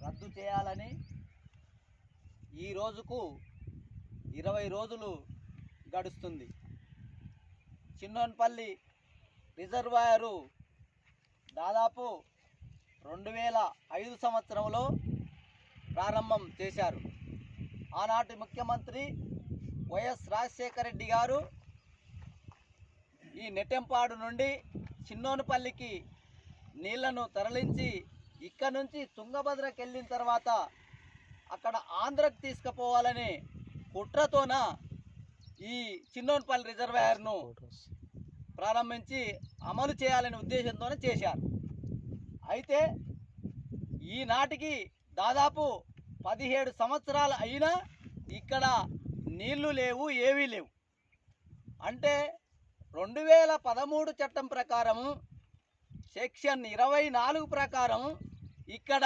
రద్దు చేయాలని ఈ రోజుకు 20 రోజులు గడుస్తుంది. చిన్నోన్పల్లి రిజర్వాయరు దాదాపు 2005 సంవత్సరంలో ప్రారంభం చేశారు. ఆనాటి ముఖ్యమంత్రి వైఎస్ రాజశేఖర రెడ్డి గారు ఈ నెట్టెంపాడు నుండి చిన్నోన్పల్లికి నీళ్లను తరలించి ఇక్కడ నుంచి తుంగభద్రకి వెళ్ళిన తర్వాత అక్కడ ఆంధ్రకు తీసుకుపోవాలనే కుట్రతోన ఈ చిన్నోన్పల్లి రిజర్వాయర్ను ప్రారంభించి అమలు చేయాలనే ఉద్దేశంతోనే చేశారు. అయితే ఈనాటికి దాదాపు 17 సంవత్సరాలు అయినా ఇక్కడ నీళ్లు లేవు, ఏవీ లేవు. అంటే 2013 చట్టం ప్రకారము సెక్షన్ 24 ప్రకారం ఇక్కడ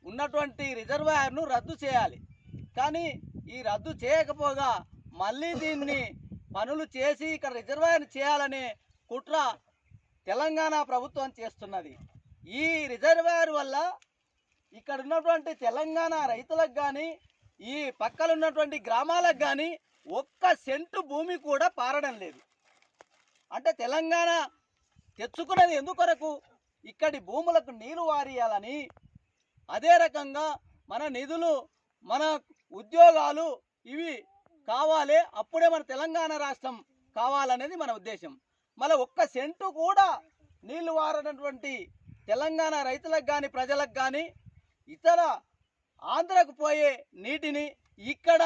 ఉన్నటువంటి రిజర్వాయర్ను రద్దు చేయాలి. కానీ ఈ రద్దు చేయకపోగా మళ్ళీ దీన్ని పనులు చేసి ఇక్కడ రిజర్వాయర్ చేయాలనే కుట్ర తెలంగాణ ప్రభుత్వం చేస్తున్నది. ఈ రిజర్వాయర్ వల్ల ఇక్కడ ఉన్నటువంటి తెలంగాణ రైతులకు కానీ ఈ పక్కన ఉన్నటువంటి గ్రామాలకు కానీ ఒక్క సెంటు భూమి కూడా పారడం లేదు. అంటే తెలంగాణ తెచ్చుకున్నది ఎందుకొరకు? ఇక్కడి భూములకు నీరు వారియాలని, అదే రకంగా మన నిధులు, మన ఉద్యోగాలు ఇవి కావాలి, అప్పుడే మన తెలంగాణ రాష్ట్రం కావాలనేది మన ఉద్దేశం. మళ్ళీ ఒక్క సెంటు కూడా నీళ్లు వారనటువంటి తెలంగాణ రైతులకు కానీ ప్రజలకు కానీ ఇతర ఆంధ్రకు పోయే నీటిని ఇక్కడ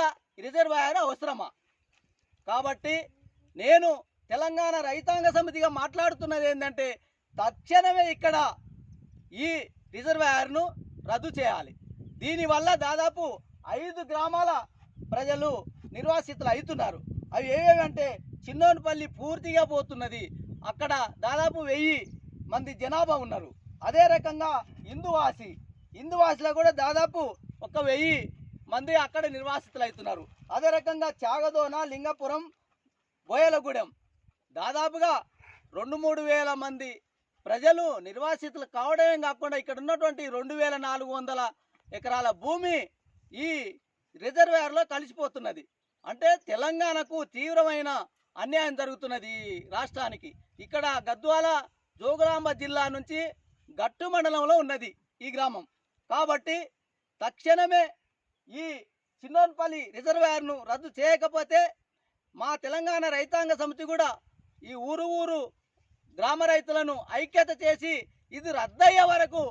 రిజర్వాయర్ అవసరమా? కాబట్టి నేను తెలంగాణ రైతాంగ సమితిగా మాట్లాడుతున్నది ఏంటంటే తక్షణమే ఇక్కడ ఈ రిజర్వాయర్ను రద్దు చేయాలి. దీనివల్ల దాదాపు 5 గ్రామాల ప్రజలు నిర్వాసితులు అవుతున్నారు. అవి ఏవేవంటే చిన్నోన్పల్లి పూర్తిగా పోతున్నది, అక్కడ దాదాపు 1000 మంది జనాభా ఉన్నారు. అదే రకంగా ఇందువాసిలో కూడా దాదాపు 1000 మంది అక్కడ నిర్వాసితులు అవుతున్నారు. అదే రకంగా చాగదోన, లింగపురం, బోయలగూడెం దాదాపుగా 2-3 వేల మంది ప్రజలు నిర్వాసితులు కావడమే కాకుండా ఇక్కడ ఉన్నటువంటి 2400 ఎకరాల భూమి ఈ రిజర్వాయర్లో కలిసిపోతున్నది. అంటే తెలంగాణకు తీవ్రమైన అన్యాయం జరుగుతున్నది ఈ రాష్ట్రానికి. ఇక్కడ గద్వాల జోగులాంబ జిల్లా నుంచి గట్టు మండలంలో ఉన్నది ఈ గ్రామం. కాబట్టి తక్షణమే ఈ చిన్నోన్పల్లి రిజర్వాయర్ను రద్దు చేయకపోతే మా తెలంగాణ రైతాంగ సమితి కూడా ఈ ఊరు గ్రామ రైతులను ఐక్యత చేసి ఇది రద్దయ్యే వరకు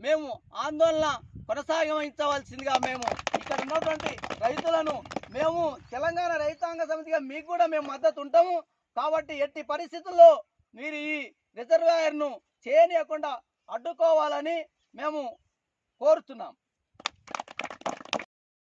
మేము ఆందోళన కొనసాగించవలసిందిగా మేము ఇక్కడ ఉన్నటువంటి రైతులను మేము తెలంగాణ రైతాంగ సమితిగా మీకు కూడా మేము మద్దతు ఉంటాము. కాబట్టి ఎట్టి పరిస్థితుల్లో మీరు ఈ రిజర్వాయర్ను చేయనీయకుండా అడ్డుకోవాలని మేము కోరుతున్నాం.